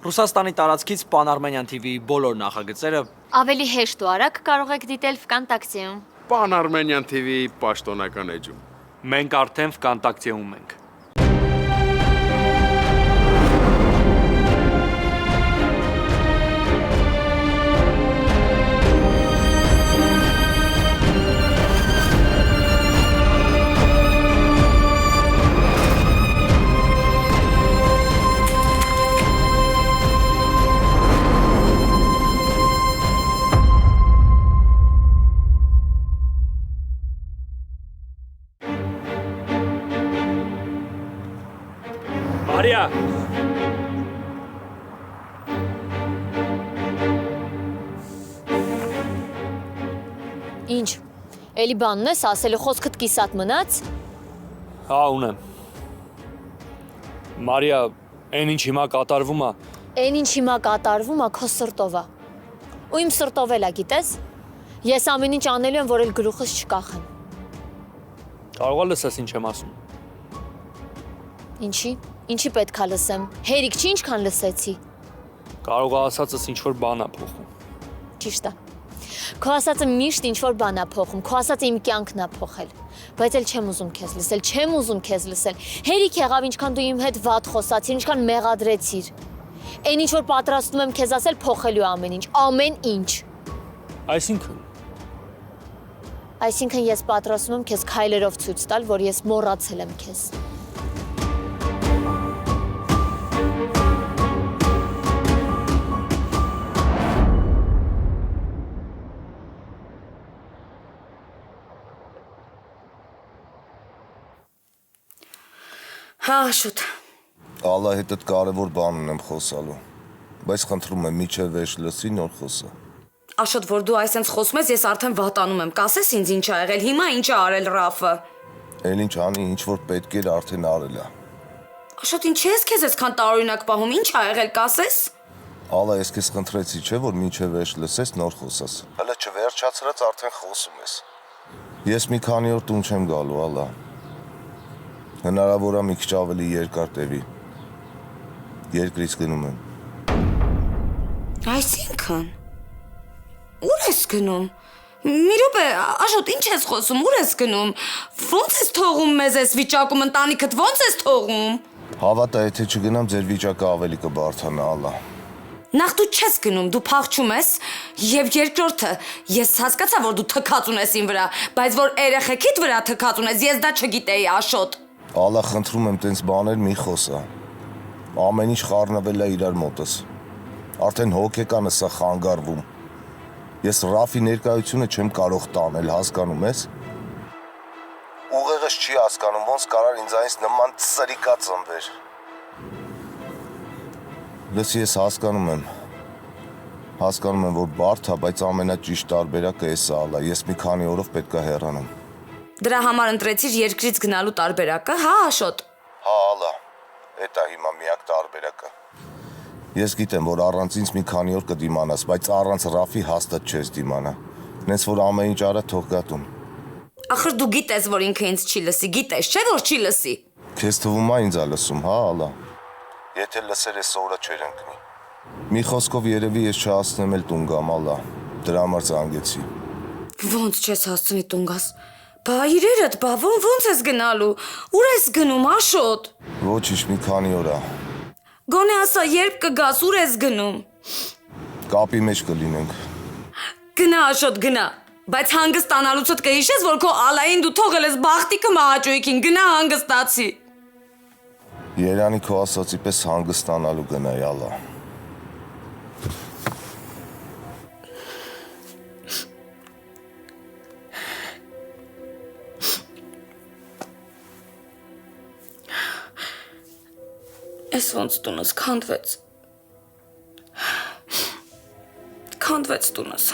Ռուսաստանի տարածքից Pan-Armenian TV-ի բոլոր նախագծերը Ավելի հեշտ ու արագ կարող եք դիտել Վկանտակցիում։ Pan-Armenian TV-ի պաշտոնական էջում։ մենք արդեն Վկանտակցիում ենք։ Մարիա, Ինչ, էլի բանն ես ասելու խոսքդ կիսատ մնաց։ հա ունեմ։ Մարիա, այն ինչ հիմա կատարվում է, Այն ինչ հիմա կատարվում է քո սրտով է։ Ու իմ սրտով էլ է, գիտես։ Ես ամեն ինչ անելու եմ, որ էլ գլուխս չկախեմ։ կարող է լսես ինչ եմ ասում։ Ինչի։ Ինչի պետքա լսեմ։ Հերիք չի ինչքան լսեցի։ Կարող է ասածս ինչ-որ բան է փոխում։ Ճիշտ է։ Քո ասածը միշտ ինչ-որ բան է փոխում, քո ասածը իմ կյանքն է փոխել։ Բայց էլ չեմ ուզում քեզ լսել, չեմ ուզում քեզ լսել։ Հերիք եղավ ինչքան դու իմ հետ վատ խոսացիր, ինչքան մեղադրեցիր։ Այն ինչ որ պատրաստում եմ քեզ ասել, փոխելու ամեն ինչ, ամեն ինչ։ Այսինքն ես պատրաստում եմ քեզ քայլերով ցույց տալ, որ ես մոռացել եմ քեզ։ Հա, շուտ։ Ալլա հետդ կարևոր բան ունեմ խոսալու, բայց խնդրում եմ միջև վերջ լսի նոր խոսա։ Աշոտ, որ դու այսենց խոսում ես, ես արդեն վատանում եմ։ Կասես ինձ ինչ ա եղել, հիմա ինչ ա արել Ռաֆը։ Էլ ինչ անի, ինչ որ պետք էր արդեն արել է։ Աշոտ, ինչ ես քեզ այսքան տարօրինակ պահում, ինչ ա եղել, կասես։ Ալլա, ես քեզ խնդրեցի, չէ՞ որ միջև վերջ լսես նոր խոսաս։ Հələ չվերջացրած արդեն խոսում ես։ Ես մի քանի օր տուն չեմ գալու, ալլա։ Հնարավոր է մի քիչ ավելի երկար տևի։ Երկրից գնում եմ։ Այսինքն։ Ուր ես գնում։ Մի րոպե, Աշոտ, ինչ ես խոսում, ուր ես գնում։ Ոնց ես թողում մեզ այս վիճակում, ընտանիքդ ոնց ես թողում։ Հավատա, եթե չգնամ, ձեր վիճակը ավելի կբարձրանա, ալլա։ Նախ դու չես գնում, դու փախչում ես, եւ երկրորդը, ես հասկացա, որ դու թքած ունես իմ վրա, բայց որ երեխեքիդ վրա թքած ունես, ես դա չգիտեի, Աշոտ։ Ալլա, խնդրում եմ, տենց բաներ մի խոսա։ Ամեն ինչ խառնվել է իրար մոտս։ Արդեն հոգեկանը սա խանգարվում։ Ես Ռաֆի ներկայությունը չեմ կարող տանել, հասկանում ես։ Ուղեղս չի հասկանում, ոնց կարար ինձանից նման սրիկա ծնվեր։ Լսի, ես հասկանում եմ, որ բարդ է, բայց ամենաճիշտ տարբերակը էս է, ալլա, ես մի քանի օրով պետք է հեռանամ։ Դրա համար ընտրեցիր երկրից գնալու տարբերակը, հա, Աշոտ։ Հա, ալլա, էդ է հիմա միակ տարբերակը։ Ես գիտեմ, որ առանց ինձ մի քանի օր կդիմանաս, բայց առանց Ռաֆի հաստատ չես դիմանա։ Նենց որ ամեն ինչ արա թող գատուն։ Ախր դու գիտես, որ ինքը ինձ չի լսի, գիտես, չէ՞ որ չի լսի։ Քեզ թվում է ինձ ա լսում, հա, ալլա։ Եթե լսեր ես օրը չեր ընկնի։ Մի խոսքով երևի ես չհասցնեմ էլ տուն գամ, ալլա։ Դրա համար զանգեցի։ Ոնց չես հասցնի տուն գաս։ Բա իրերդ, բա ոնց ես գնալու։ Ուր ես գնում, Աշոտ։ Ոչինչ, մի քանի օր է։ Գոնե ասա, երբ կգաս, ուր ես գնում։ Կապի մեջ կլինենք։ Գնա, Աշոտ, գնա։ Բայց հանգստանալուցդ կհիշես, որ քո ալային դու թողել ես բախտիկը մահաճույքին, գնա հանգստացի։ Երանի քո ասացի պես հանգստանալու գնայ, ալլա։ Ես ոնց տունս քանդվեց։ Քանդվեց տունս։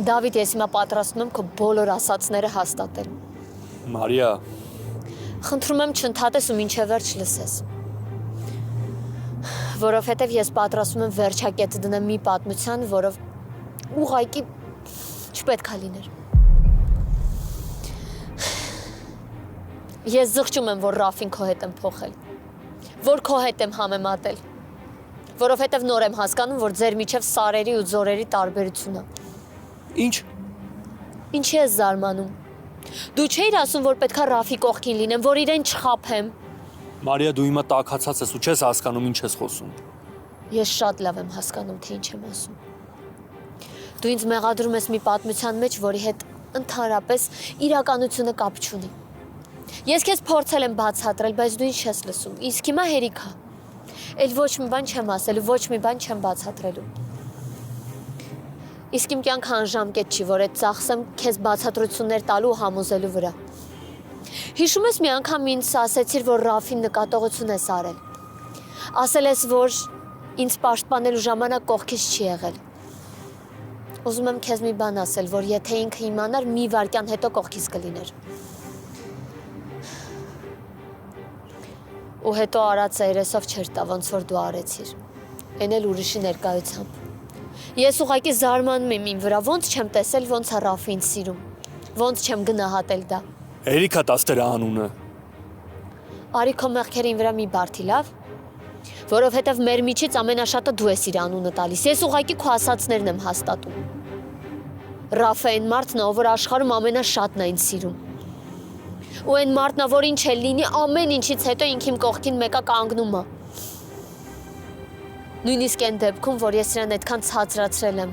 Դավիթ, ես հիմա պատրաստում եմ քո բոլոր ասածները հաստատել։ Մարիա, Խնդրում եմ չընդհատես ու մինչև վերջ լսես։ Որովհետև ես պատրաստում եմ վերջակետ դնեմ մի պատմության, որով ուղղակի չպետք է լիներ։ Ես զղջում եմ, որ Ռաֆին քո հետ եմ փոխել, որ քո հետ եմ համեմատել, որովհետև նոր եմ հասկանում, որ ձեր միջև սարերի ու ձորերի տարբերություն է։ ինչ։ Ինչի ես զարմանում։ Դու չէիր ասում, որ պետքա Ռաֆի կողքին լինեմ, որ իրեն չխաբեմ։ Մարիա, դու հիմա տաքացած ես ու չես հասկանում ինչ ես խոսում։ Ես շատ լավ եմ հասկանում, թե ինչ եմ ասում։ Դու ինձ մեղադրում ես մի պատմության մեջ, որի հետ ընդհանրապես իրականությունը կապ չունի։ Ես քեզ փորձել եմ բացատրել, բայց դու ինչ ես լսում։ Իսկ հիմա հերիք է։ Էլ ոչ մի բան չեմ ասելու, ոչ մի բան չեմ բացատրելու։ Իսկ իմ կյանքը անժամկետ չի, որ այդ ծախսեմ քեզ բացատրություններ տալու ու համոզելու վրա։ Հիշում ես մի անգամ ինձ ասեցիր, որ Ռաֆին նկատողություն ես արել։ Ասել ես, որ ինձ պաշտպանելու ժամանակ կողքից չի եղել։ Ուզում եմ քեզ մի բան ասել, որ եթե ինքը իմանար, մի վայրկյան հետո կողքից կլիներ։ Ու հետո արած երեսով չեր տա, ոնց որ դու արեցիր։ Էն էլ ուրիշի ներկայությամբ։ Ես ուղղակի զարմանում եմ իմ վրա, ոնց չեմ տեսել, ոնց է Ռաֆին սիրում։ Ոնց չեմ գնահատել դա։ Էրիկա տաս դրա անունը։ Արի քո մեղքերին վրա մի բարդի, լավ։ Որովհետև մեր միջից ամենաշատը դու ես իր անունը տալիս։ Ես ուղղակի քո ասածներն եմ հաստատում։ Ռաֆը այն մարդն է, ով որ աշխարհում ամենաշատն է ինձ սիրում։ Ու այն մարդն է, որ ինչ էլ լինի, ամեն ինչից հետո ինքն իմ կողքին մեկա կանգնում է։ Նույնիսկ այն դեպքում, որ ես իրան այդքան ցածրացրել եմ։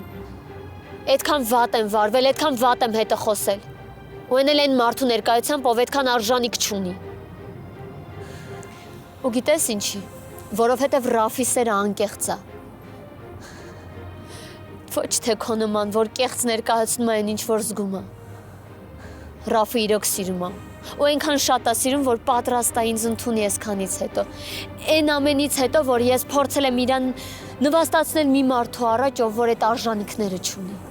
Այդքան վատ եմ վարվել, այդքան վատ եմ հետը խոսել։ Ու այն էլ այն մարդու ներկայությամբ, ով այդքան արժանիք չունի։ Ու գիտես ինչի, որովհետև Ռաֆի սերը անկեղծ է։ Ոչ թե քո նման, որ կեղծ ներկայացնում է այն ինչ որ զգում է։ Ռաֆը իրոք սիրում է։ Ու այնքան շատ է սիրում, որ պատրաստ է ինձ ընդունի այսքանից հետո։ Այն ամենից հետո, որ ես փորձել եմ իրան նվաստացնել մի մարդու առաջ, ով որ այդ արժանինքները չունի։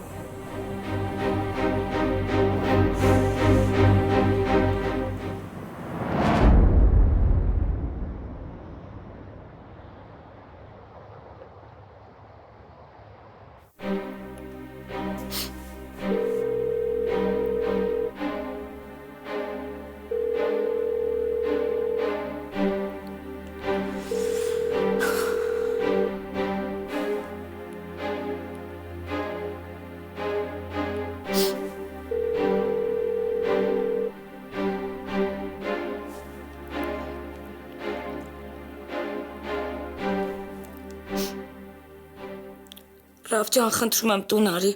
Ռաֆ ջան, խնդրում եմ տուն արի։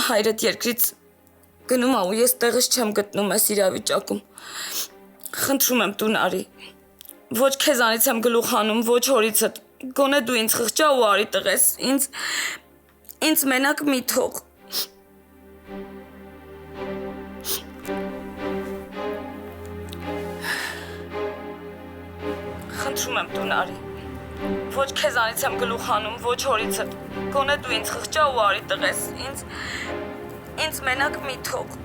Հայրդ երկրից գնում է ու ես տեղս չեմ գտնում այս իրավիճակում։ Խնդրում եմ տուն արի։ Ոչ քեզանից եմ գլուխ հանում, ոչ հորիցդ։ Գոնե դու ինձ խղճա ու արի տղես։ Ինձ մենակ մի թող։ Խնդրում եմ տուն արի։ Ոչ քեզանից եմ գլուխ հանում, ոչ հորիցդ։ Գոնե դու ինձ խղճա ու արի տղես։ Ինձ մենակ մի թող։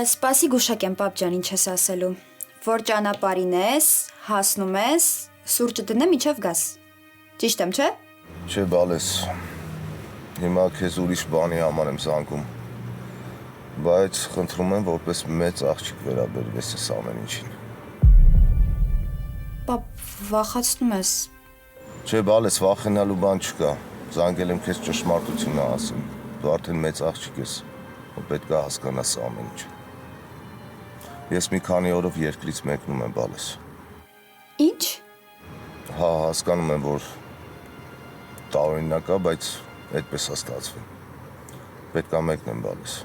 Սպասի գուշակեմ, պապ ջան, ինչ ես ասելու։ Որ ճանապարհին ես, հասնում ես, սուրճը դնեմ միջև գաս։ Ճիշտ եմ, չէ՞։ Չէ, բալես։ Հիմա քեզ ուրիշ բանի համար եմ զանգում։ Բայց խնդրում եմ, որպես մեծ աղջիկ վերաբերվես այս ամեն ինչին։ Պապ, վախացնում ես։ Չէ, բալես, վախենալու բան չկա։ Զանգել եմ քեզ ճշմարտությունը ասեմ։ Դու արդեն մեծ աղջիկ ես, ու պետք է հասկանաս ամեն ինչ։ Ես մի քանի օրով երկրից մեկնում եմ, բալես։ Ինչ։ Հա, հասկանում եմ, որ տարօրինակ է, բայց այդպես է ստացվում։ Պետք է մեկնեմ, բալես։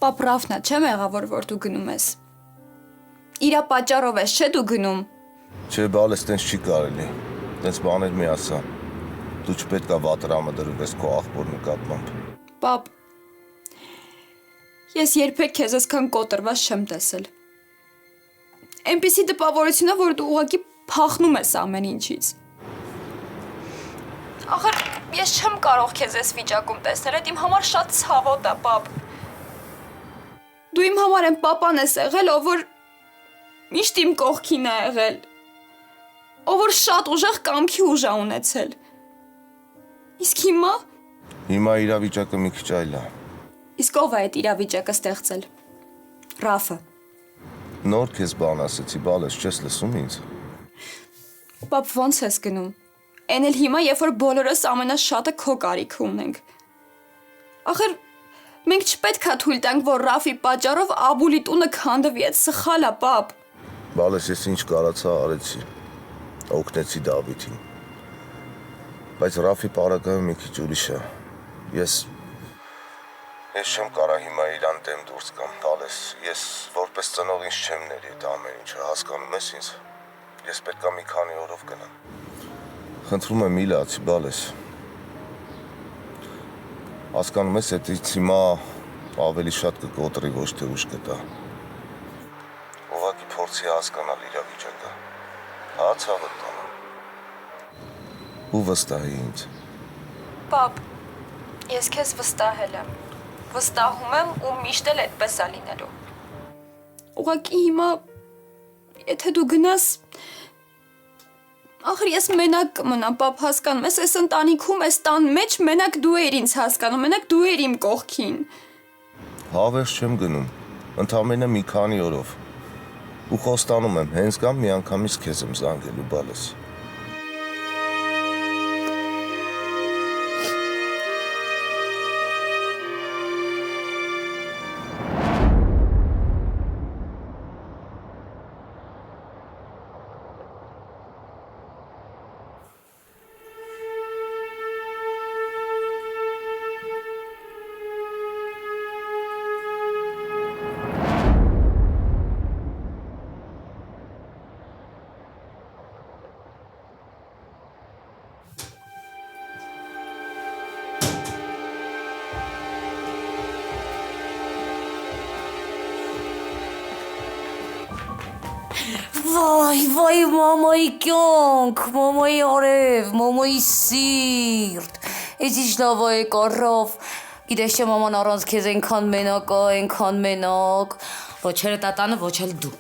Պապ Ռաֆնա, չէ՞ մեղավոր, որ դու գնում ես։ Իրա պատճառով ես, չէ՞ դու գնում։ Չէ, բալես, տենց չի կարելի։ Տենց բաներ մի ասա։ Դու չպետք է վատրամը դրվես քո աղբոր նկատմամբ։ Պապ, ես երբեք քեզ այսքան կոտրված չեմ տեսել։ Այնպիսի տպավորություն է, որ դու ուղղակի փախնում ես ամեն ինչից։ Ախր ես չեմ կարող քեզ այս վիճակում տեսնել, այդ իմ համար շատ ցավոտ է, պապ։ Դու իմ համար այն պապան ես եղել, ով որ միշտ իմ կողքին է եղել, ով որ շատ ուժեղ կամքի ուժ է ունեցել։ Իսկ հիմա։ Հիմա իրավիճակը մի քիչ այլ է։ Իսկ ով է այդ իրավիճակը ստեղծել։ Ռաֆը։ Նոր քեզ բան ասեցի, բալես, չես լսում ինձ։ Պապ, ո՞նց ես գնում։ Էն էլ հիմա, երբ որ բոլորս ամենաշատը քո կարիքը ունենք։ Ախր մենք չպետք է թույլ տանք, որ Ռաֆի պատճառով Աբուլի տունը քանդվի, այդ սխալ է, պապ։ Բալես, ես ինչ կարացա արեցի։ Օգնեցի Դավիթին։ Բայց Ռաֆի պարագայում մի քիչ ուրիշ է։ Ես չեմ կարա հիմա իրան դեմ դուրս գամ, բալես, ես որպես ծնող ինձ չեմ ների այդ ամեն ինչը, հասկանում ես ինձ։ Ես պետք է մի քանի օրով գնամ։ Խնդրում եմ մի լացի, բալես։ Հասկանում ես, այդից հիմա ավելի շատ կկոտրի, ոչ թե ուժ կտա։ Ուղղակի փորձի հասկանալ իրավիճակը։ Հա, ցավը տանեմ։ Ու վստահի ինձ։ Պապ, ես քեզ վստահել եմ։ Վստահում եմ ու միշտ էլ այդպես է լինելու։ Ուղղակի հիմա եթե դու գնաս, ախր ես մենակ կմնամ, պապ, հասկանում ես, այս ընտանիքում, այս տան մեջ մենակ դու ես ինձ հասկանում, մենակ դու ես իմ կողքին։ Հավերժ չեմ գնում, ընդամենը մի քանի օրով։ Ու խոստանում եմ, հենց կամ միանգամից քեզ եմ զանգելու, բալես։ Վայ, մամայի կյանք, մամայի արև, մամայի սիրտ, ես ինչ լավ է կարով, գիտես չէ մաման առանց քեզ ենքան մենակ է, ենքան մենակ, ոչ էլ տատանը, ոչ էլ դու։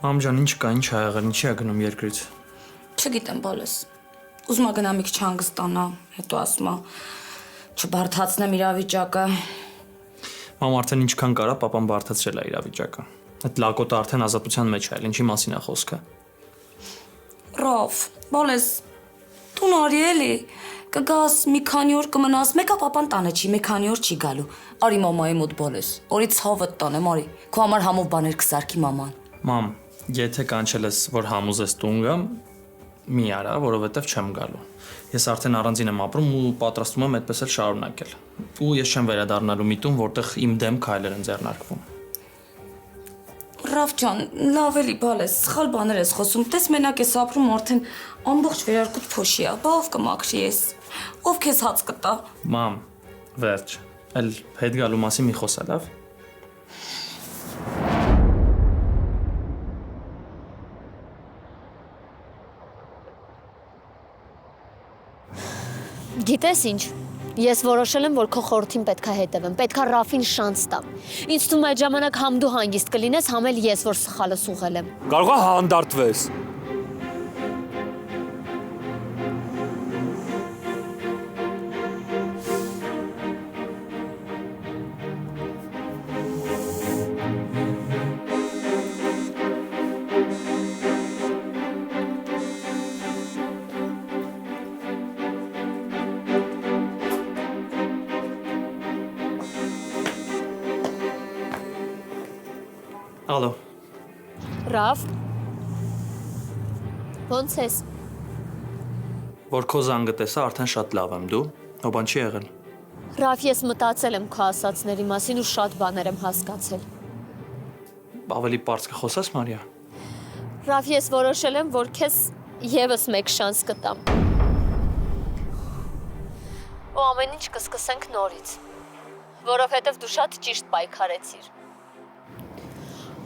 Մամ ջան, ինչ կա, ինչ ա եղել, ինչի ա գնում երկրից։ Չգիտեմ, բալես։ Ուզում ա գնա մի քիչ հանգստանա, հետո ասում ա չբարդացնեմ իրավիճակը։ Մամ արդեն ինչքան կարա, պապան բարդացրել է իրավիճակը։ Այդ լակոտը արդեն ազատության մեջ է, ինչի մասին է խոսքը։ Ռաֆ, բալես, տուն արի էլի, կգաս մի քանի օր կմնաս, մեկը պապան տանը չի, մի քանի օր չի գալու։ Արի մամայի մոտ բալես, օրի ցավը տանեմ, արի, քո համար համով բաներ կսարքի մաման։ Մամ, եթե կանչել ես, որ համոզես տուն գամ, մի արա, որովհետև չեմ գալու։ Ես արդեն առանձին եմ ապրում ու պատրաստվում եմ այդպես էլ շարունակել։ Ու ես չեմ վերադառնալու մի տուն, որտեղ իմ դեմ քայլեր են ձեռնարկվում։ Ռաֆ ջան, լավ էլի բալես, սխալ բաներ ես խոսում, տես մենակ ես ապրում արդեն ամբողջ վերարկուտ փոշի է, բա ով կմաքրի ես, ով քեզ հաց կտա։ Մամ, վերջ, էլ հետ գալու մասին մի խոսա, լավ։ Գիտես ինչ, Ես որոշել եմ, որ քո խորհրդին պետքա հետևեմ, պետքա Ռաֆին շանս տամ։ Ինձ թվում է այդ ժամանակ համ դու հանգիստ կլինես, համ էլ ես, որ սխալս ուղղել եմ։ Կարող է հանդարտվես։ Ալո, Ռաֆ։ Ոնց ես։ որ քո զանգը տեսա, արդեն շատ լավ եմ, դու։ Հո բան չի եղել։ Ռաֆ, ես մտածել եմ քո ասածների մասին ու շատ բաներ եմ հասկացել։ Ավելի པարզ կխոսես, Մարիա։ Ռաֆ, ես որոշել եմ, որ քեզ եւս մեկ շանս կտամ։ Ու ամեն ինչ կսկսենք նորից, որովհետև դու շատ ճիշտ պայքարեցիր։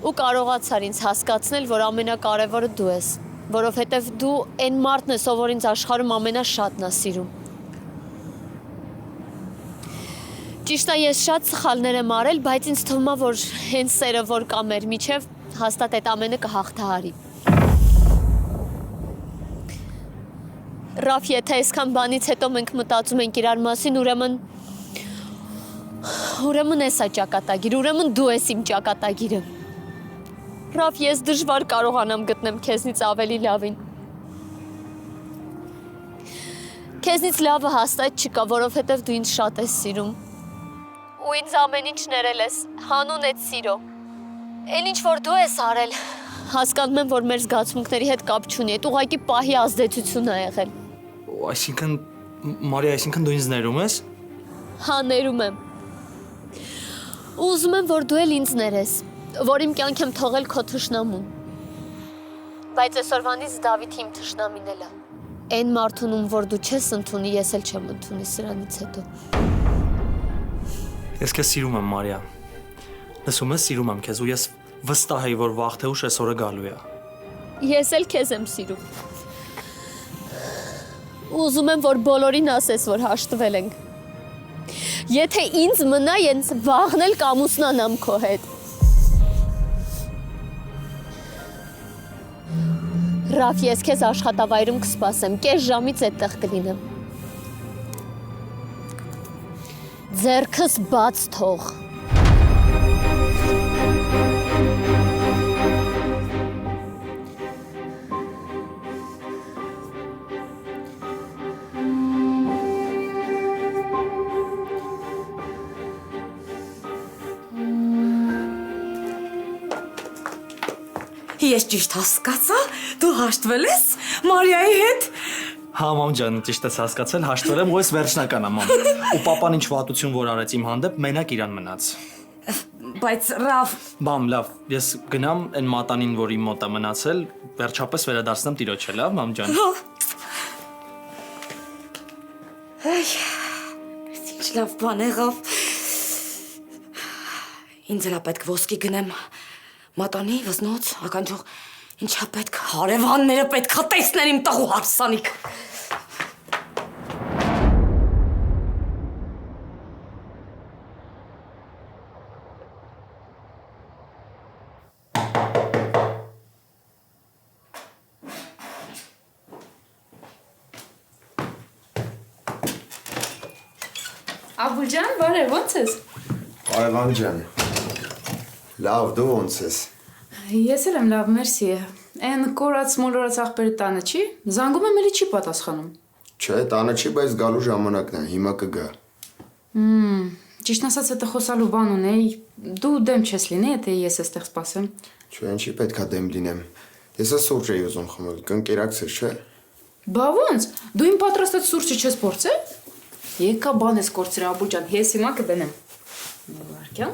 Ու կարողացար ինձ հասկացնել, որ ամենակարևորը դու ես, որովհետև դու այն մարդն ես, ով ինձ աշխարհում ամենաշատն է սիրում։ Ճիշտ է, ես շատ սխալներ եմ արել, բայց ինձ թվում է, որ հենց սերը, որ կա մեր միջև, հաստատ այդ ամենը կհաղթահարի։ Ռաֆ, եթե այսքան բանից հետո մենք մտածում ենք իրար մասին, ուրեմն էս է ճակատագիր, ուրեմն դու ես իմ ճակատագիրը։ Ռաֆ, ես դժվար կարողանամ գտնեմ քեզնից ավելի լավին։ Քեզնից լավը հաստատ չկա, որովհետև դու ինձ շատ ես սիրում։ Ու ինձ ամեն ինչ ներել ես, հանուն այդ սիրո։ Էլ ինչ որ դու ես արել, հասկանում եմ, որ մեր զգացմունքների հետ կապ չունի, այդ ուղղակի պահի ազդեցություն է եղել։ Այսինքն, Մարիա, այսինքն դու ինձ ներում ես։ Հա, ներում եմ։ Ու ուզում եմ, որ դու էլ ինձ ներես, որ իմ կյանք եմ թողել քո թշնամուն։ Բայց այսօրվանից Դավիթ իմ թշնամին էլ է։ Այն մարդուն, որ դու չես ընդունի, ես էլ չեմ ընդունի սրանից հետո։ Ես քեզ սիրում եմ, Մարիա։ Լսում ես, սիրում եմ քեզ ու ես վստահ եմ, որ վաղ թե ուշ այս օրը գալու է։ Ես էլ քեզ եմ սիրում։ Ուզում եմ, որ բոլորին ասես, որ հաշտվել ենք։ Եթե ինձ մնա, ես վաղն էլ կամուսնանամ քո հետ։ Ռաֆ, ես քեզ աշխատավայրում կսպասեմ, կես ժամից այդտեղ կլինեմ։ Ձեռքս բաց թող։ Ես ճիշտ հասկացա, դու հաշտվել ես Մարիայի հետ։ Հա, մամ ջան, ճիշտ ես հասկացել, հաշտվել եմ ու ես վերջնական եմ, մամ։ Ու papan ինչ վատություն որ արեց իմ հանդեպ, մենակ իրան մնաց։ Բայց Ռաֆ, Բամ, լավ, ես գնամ այն մատանին, որ իմ մոտ է մնացել, վերջապես վերադարձնեմ տիրոջը, լավ, մամ ջան։ ինչ լավ բան եղավ։ Ինձ էլ է պետք ոսկի գնեմ։ Մատանի, վզնոց, ականջող, ինչա պետք, հարևանները պետք է տեսնեն իմ տղու հարսանիք։ Աբուլջան, բարև, ո՞նց ես։ Արևան ջան, լավ, դու ո՞նց ես։ Ես էլ եմ լավ, մերսի։ Այն կորած մոլորած աղբերը տանը չի։ Զանգում եմ, էլի չի պատասխանում։ Չէ, տանը չի, բայց գալու ժամանակն է, հիմա կգա։ Ճիշտ ասած, հետը խոսալու բան ունեի։ Դու դեմ չես լինի, եթե ես էստեղ սպասեմ։ Չէ, ինչի պետքա դեմ լինեմ։ Ես սուրճ էի ուզում խմել, կընկերակցես, չէ։ Բա ո՞նց։ Դու իմ պատրաստած սուրճը չես փորձել։ Եկա բան ես կորցրել, Աբու ջան, ես հիմա կդնեմ։ Վարկյան։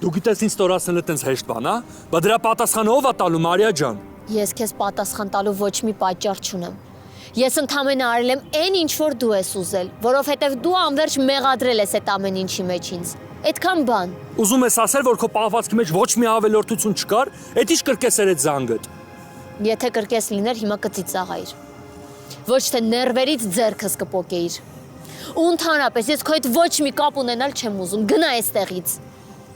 Դու գիտես ինձ ստորացնելը տենց հեշտ բան, հա? Բա դրա պատասխանը ով է տալու, Մարիա ջան։ Ես քեզ պատասխան տալու ոչ մի պատճառ չունեմ։ Ես ընդհանրապես արել եմ այն ինչ որ դու ես ուզել, որովհետև դու անverջ մեղադրել ես այդ ամեն ինչի մեջ ինձ։ Այդքան բան։ Ուզում ես ասել, որ քո պահվածքի մեջ ոչ մի ավելորդություն չկար, էդ ի՞նչ կրկես էր այդ զանգդ։ Եթե կրկես լիներ, հիմա կծիծաղայիր։ Ոչ թե ներվերից ձեռքս կպոկեիր։ Ու ընդհանրապես ես քո հետ ոչ մի կապ ունենալ չեմ ուզում։ Գնա այստեղից։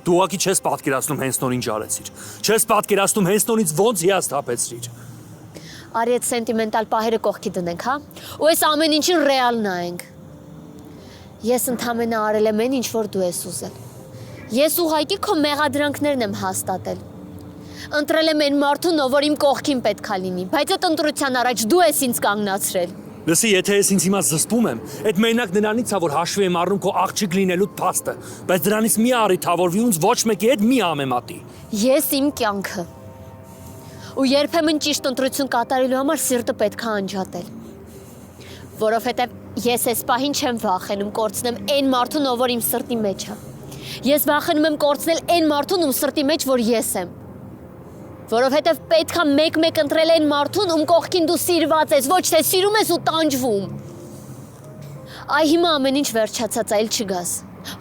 Դու ուղղակի չես պատկերացնում հենց նոր ինչ արեցիր։ Չես պատկերացնում հենց նորից ոնց հիասթափեցրիր։ Արի այդ սենտիմենտալ պահերը կողքի դնենք, հա։ Ու այս ամեն ինչին ռեալ նայենք։ Ես ընդամենը արել եմ այն, ինչ որ դու ես ուզել։ Ես ուղղակի քո մեղադրանքներն եմ հաստատել։ Ընտրել եմ այն մարդուն, ով որ իմ կողքին պետքա լինի, բայց այդ ընտրության առաջ դու ես ինձ կանգնացրել։ Լսի, եթե ես ինձ հիմա զսպում եմ, այդ մենակ նրանից է, որ հաշվի եմ առնում քո աղջիկ լինելու փաստը, բայց դրանից մի առի թավորվի ոնց ոչ մեկի հետ մի ամեմատի։ Ես իմ կյանքը։ Ու երբեմն ճիշտ ընտրություն կատարելու համար սիրտը պետքա անջատել։ Որովհետև ես այս պահին չեմ վախենում կորցնեմ այն մարդուն, ով որ իմ սրտի մեջ է։ Ես վախենում եմ կորցնել այն մարդուն, ում սրտի մեջ որ ես եմ։ Որովհետև պետքա մեկ-մեկ ընտրել այն մարդուն, ում կողքին դու սիրված ես, ոչ թե սիրում ես ու տանջվում։ Այ հիմա ամեն ինչ վերջացած, այլ չգաս։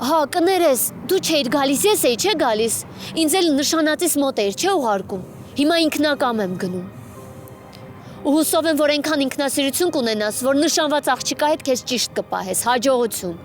Հա, կներես, դու չէիր գալիս, ես էի, չէ գալիս։ Ինձ էլ նշանածից մոտ էիր, չէ ուղարկում։ Հիմա ինքնակամ եմ գնում։ Ու հուսով եմ, որ այնքան ինքնասիրություն կունենաս, որ նշանված աղջիկա հետ քեզ ճիշտ կպահես, հաջողություն։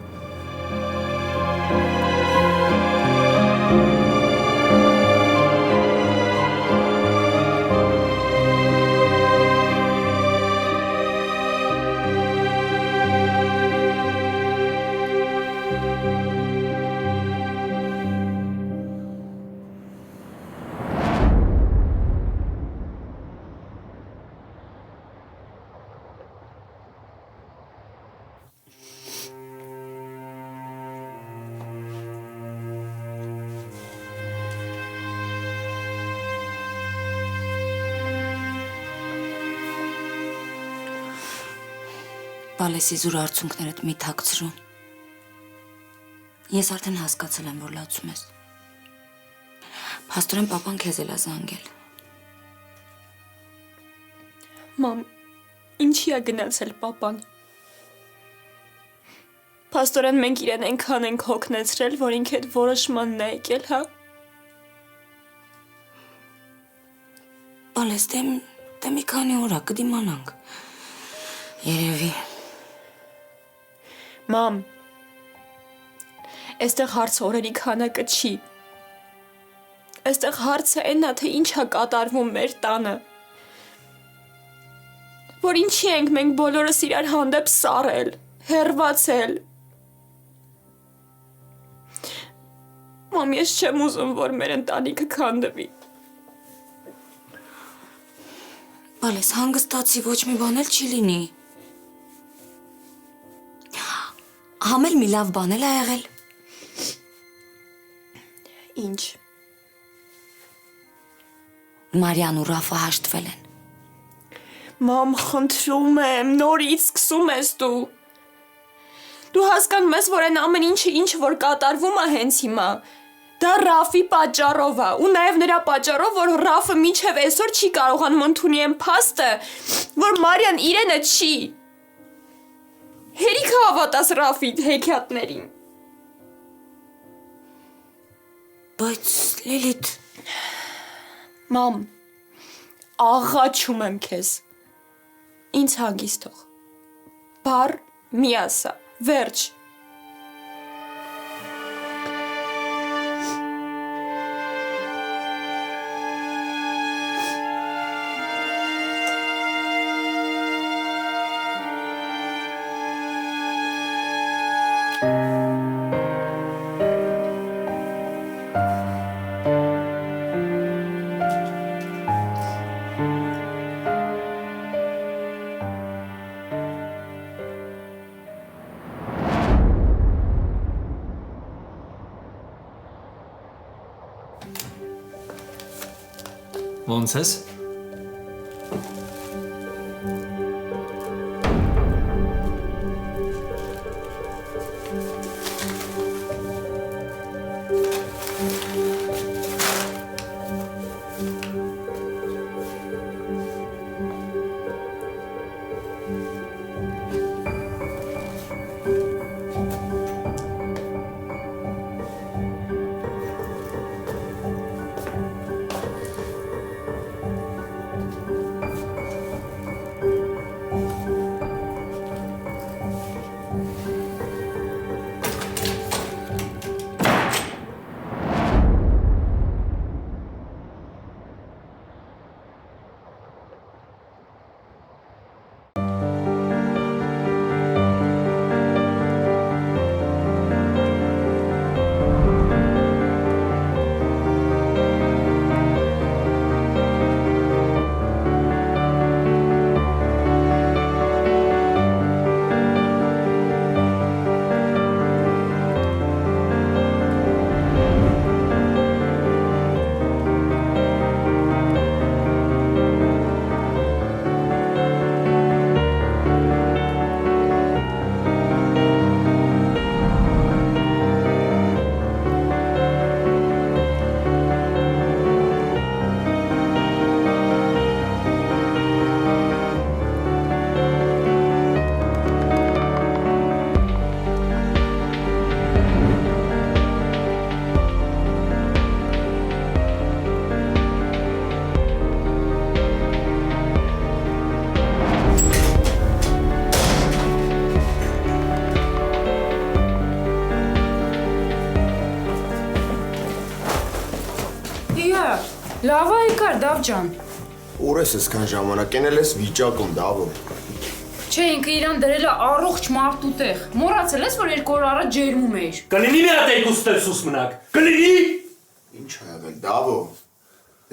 Բալեսի զուր արցունքներդ մի թաքցրու։ Ես արդեն հասկացել եմ, որ լացում ես։ Փաստորեն պապան քեզ էլ է զանգել։ Մամ, ինչի է գնացել պապան։ Փաստորեն մենք իրեն այնքան ենք հոգնեցրել, որ ինքը այդ որոշմանն է եկել, հա։ Բալես, դե մի քանի օր է կդիմանանք։ Երևի։ Մամ, այստեղ հարցը օրերի քանակը չի։ Այստեղ հարցը այն է, թե ինչ է կատարվում մեր տանը։ Որ ինչի ենք մենք բոլորս իրար հանդեպ սառել, հեռացել։ Մամ, ես չեմ ուզում, որ մեր ընտանիքը քանդվի։ Բալես, հանգստացի, ոչ մի բան էլ չի լինի։ Համել մի լավ բան էլ ա եղել։ Ինչ։ Մարիան ու Ռաֆը հաշտվել են։ Մամ, խնդրում եմ, նորից սկսում ես դու։ Դու հասկանում ես, որ այն ամեն ինչը ինչ որ կատարվում է հենց հիմա։ Դա Ռաֆի պատճառով է, ու նաև նրա պատճառով, որ Ռաֆը մինչև այսօր չի կարողանում ընդունի այն փաստը, որ Մարիան իրենը չի։ Հերիք հավատաս Ռաֆի հեքիաթներին։ Բայց Լիլիթ, Մամ, աղաչում եմ քեզ։ Ինձ հանգիստ թող։ Բառ մի ասա, վերջ։ Ոնց ես։ Լավ է եկար, Դավ ջան։ Ուր ես այսքան ժամանակ ենել ես վիճակում, Դավո։ Չէ, ինքը իրան դրել է առողջ մարդու տեղ։ Մոռացել ես, որ 2 օր առաջ ջերմում էիր։ Կլինի մի հատ երկու ստեսուս մնաք։ Կլինի։ Ինչ ա եղել, Դավո։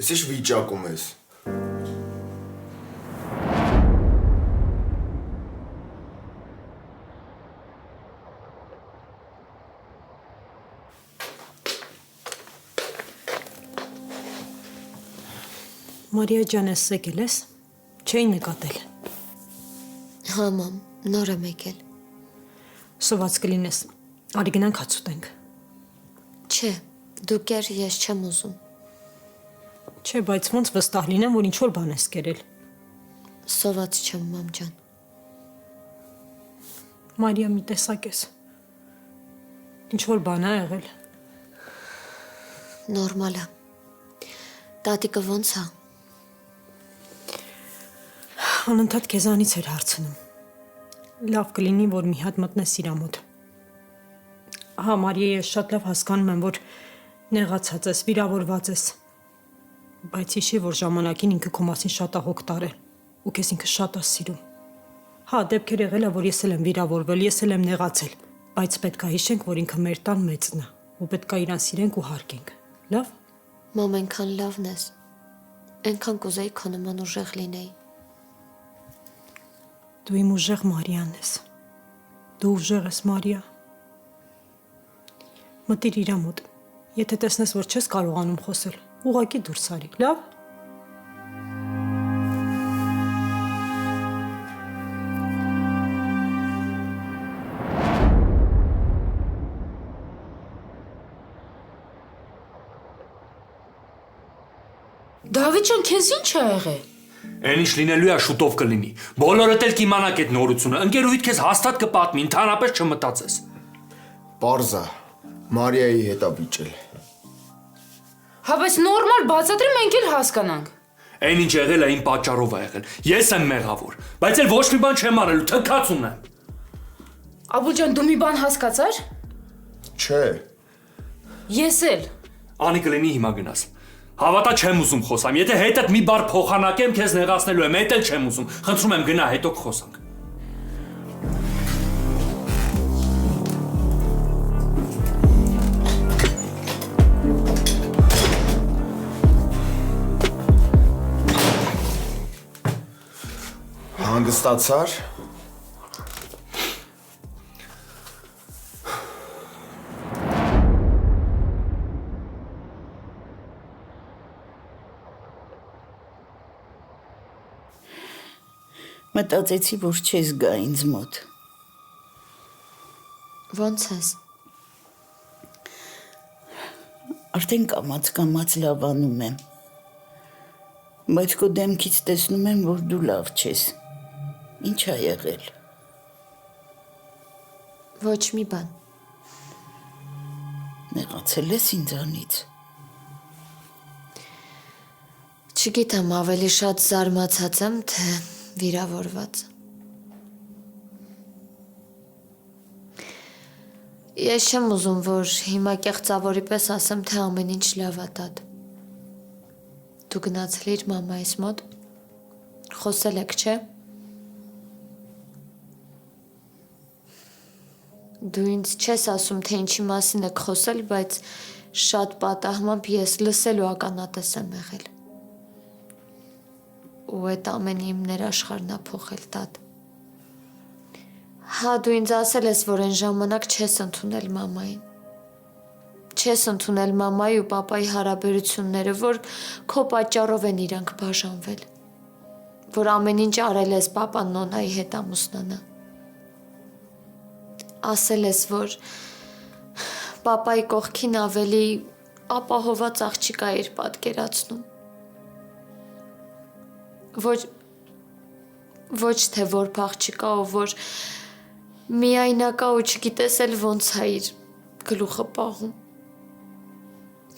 Ես ինչ վիճակում ես։ Մարիա ջան, ես եկել ես։ Չէի նկատել։ Հա, մամ, նոր եմ եկել։ Սոված կլինես։ Արի գնանք հաց ուտենք։ Չէ, դու կեր, ես չեմ ուզում։ Չէ, բայց ոնց վստահ լինեմ, որ ինչ-որ բան ես կերել։ Սոված չեմ, մամ ջան։ Մարիա, մի տեսակ ես։ Ինչ-որ բան ա եղել։ Նորմալ է։ Տատիկը ոնց է։ Անընդհատ քեզանից էր հարցնում։ Լավ կլինի, որ մի հատ մտնես իրա մոտ։ Հա, Մարիա, ես շատ լավ հասկանում եմ, որ նեղացած ես, վիրավորված ես։ Բայց հիշի, որ ժամանակին ինքը քո մասին շատ ա հոգ տարել, ու քեզ ինքը շատ ա սիրում։ Հա, դեպքեր եղել ա, որ ես էլ եմ վիրավորվել, ես էլ եմ նեղացել, բայց պետք ա հիշենք, որ ինքը մեր տան մեծն ա, ու պետք ա իրան սիրենք ու հարգենք։ Լավ։ Մամ, այնքան լավն ես։ Այնքան կուզեի քո նման ուժեղ լինեի։ Դու իմ ուժեղ Մարիան ես։ Դու ուժեղ ես, Մարիա։ Մտիր իրա մոտ։ Եթե տեսնես, որ չես կարողանում խոսել, ուղղակի դուրս արի, լավ։ Դավիթ ջան, քեզ ինչ ա եղել։ Այն ինչ լինելու է շուտով կլինի։ Բոլորդ էլ կիմանաք այդ նորությունը։ Ընկերուհիդ քեզ հաստատ կպատմի, ընդհանրապես չմտածես։ Պարզա, Մարիայի հետ ա վիճել։ Հա, բայց նորմալ բացատրի մենք էլ հասկանանք։ Այն ինչ եղել է իմ պատճառով ա եղել։ Ես եմ մեղավոր, բայց էլ ոչ մի բան չեմ արելու, թքած ունեմ։ Աբուլ ջան, դու մի բան հասկացար։ Չէ։ Ես էլ։ Անի կլինի հիմա գնաս։ Հավատա չեմ ուզում խոսամ, եթե հետդ մի բար փոխանակեմ, քեզ նեղացնելու եմ, հետ էլ չեմ ուզում։ Խնդրում եմ գնա, հետո կխոսանք։ Հանգստացար։ Մտածեցի, որ չես գա ինձ մոտ։ Ոնց ես։ Արդեն կամաց լավանում եմ։ Բայց քո դեմքից տեսնում եմ, որ դու լավ չես։ Ինչ ա եղել։ Ոչ մի բան։ Նեղացել ես ինձանից։ Չգիտեմ, ավելի շատ զարմացած եմ, թե վիրավորված։ Ես չեմ ուզում, որ հիմա կեղծավորի պես ասեմ, թե ամեն ինչ լավ ա տատ։ Դու գնացել իր մամայիս մոտ, խոսել եք, չէ։ Դու ինձ չես ասում, թե ինչի մասին եք խոսել, բայց շատ պատահմամբ ես լսելու ականատես եմ եղել։ Ու այդ ամենի իմ ներաշխարհն ա փոխել տատ։ Հա, դու ինձ ասել ես, որ այն ժամանակ չես ընդունել մամային։ Չես ընդունել մամայի ու պապայի հարաբերությունները, որ քո պատճառով են իրանք բաժանվել։ Որ ամեն ինչ արել ես պապան նոնայի հետ ամուսնանա։ Ասել ես, որ պապայի կողքին ավելի ապահոված աղջիկ ա իր պատկերացնում։ Ոչ թե որ աղջիկա, ով որ միայնակա ու չգիտես էլ ոնց ա իր գլուխը պահում։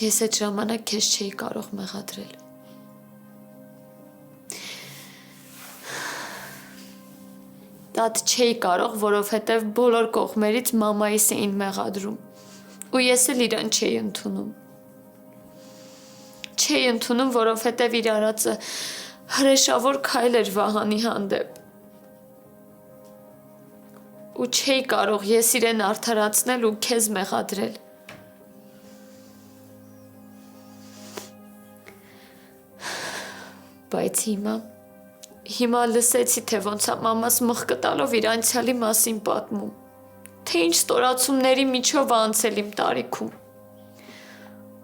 Ես այդ ժամանակ քեզ չէի կարող մեղադրել։ Տատ չէի կարող, որովհետև բոլոր կողմերից մամայիս էին մեղադրում։ Ու ես էլ իրան չէի ընդունում։ Չէի ընդունում, որովհետև իր արածը հրեշավոր քայլ էր Վահանի հանդեպ։ Ու չէի կարող ես իրեն արդարացնել ու քեզ մեղադրել։ Բայց հիմա լսեցի, թե ոնց է մամաս մխկտալով իր անցյալի մասին պատմում, թե ինչ ստորացումների միջով անցել իմ տարիքում։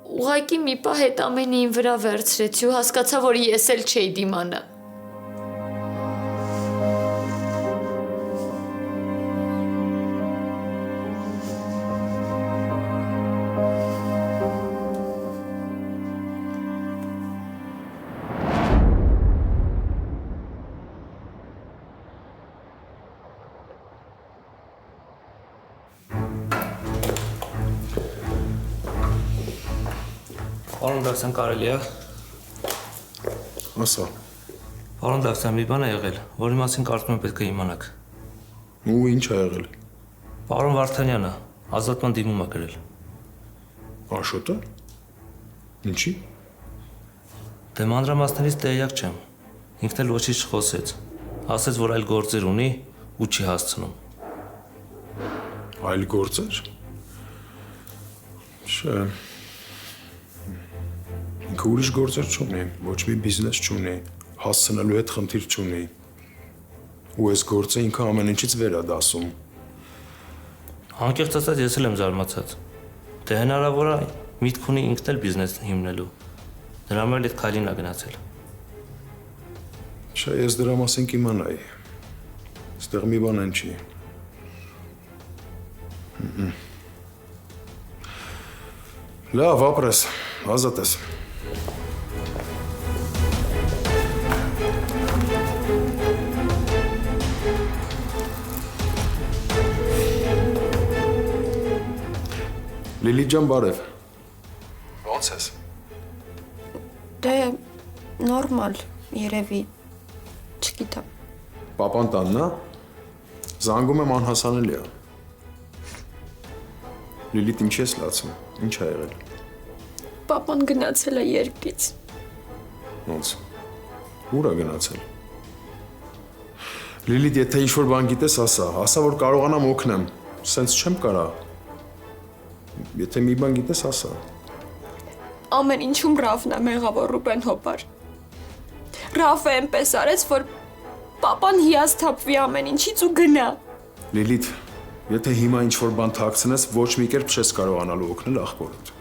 Ուղղակի մի պահ հետ ամենը իմ վրա վերցրեցի ու հասկացա, որ ես էլ չէի դիմանա։ Պարոն Դավթյան, կարելի է։ Ասա։ Պարոն Դավթյան, մի բան է եղել, որի մասին կարծում եմ պետք է իմանաք։ Ու ինչ է եղել։ Պարոն Վարդանյանը ազատման դիմում է գրել։ Աշոտը։ Ինչի։ Դե մանրամասներից տեղյակ չեմ։ Ինքն էլ ոչինչ չխոսեց։ Ասեց, որ այլ գործեր ունի ու չի հասցնում։ Այլ գործեր։ Չէ։ Ինքը ուրիշ գործեր չունի, ոչ մի բիզնես չունի, հասցնելու հետ խնդիր չունի։ Ու այս գործը ինքը ամեն ինչից վեր է դասում։ Անկեղծ ասած ես էլ եմ զարմացած։ Դե հնարավոր է միտք ունի ինքն էլ բիզնես հիմնելու։ Նրա մեր հետ քայլին է գնացել։ Չէ, ես դրա մասին կիմանայի։ Այստեղ մի բան են չի։ Լավ, ապրես, ազատ ես։ Լիլի ջան, բարև։ Ո՞նց ես։ Դե նորմալ, երևի, չգիտեմ։ Պապան տանն է։ Զանգում եմ անհասանելի է։ Լիլիթ, ինչի ես լացում։ Ինչ ա եղել։ Պապան գնացել է երկրից։ Ոնց։ Ուր է գնացել։ Լիլիթ, եթե ինչ-որ բան գիտես, ասա, որ կարողանամ օգնեմ։ Սենց չեմ կարա։ Եթե մի բան գիտես, ասա։ Ամեն ինչում Ռավն է մեղավոր Ռուբեն հոպար։ Ռավը այնպես արեց, որ պապան հիասթափվի ամեն ինչից ու գնա։ Լիլիթ, եթե հիմա ինչ-որ բան թաքցնես, ոչ մի կերպ չես կարողանալու օգնել աղբորդ։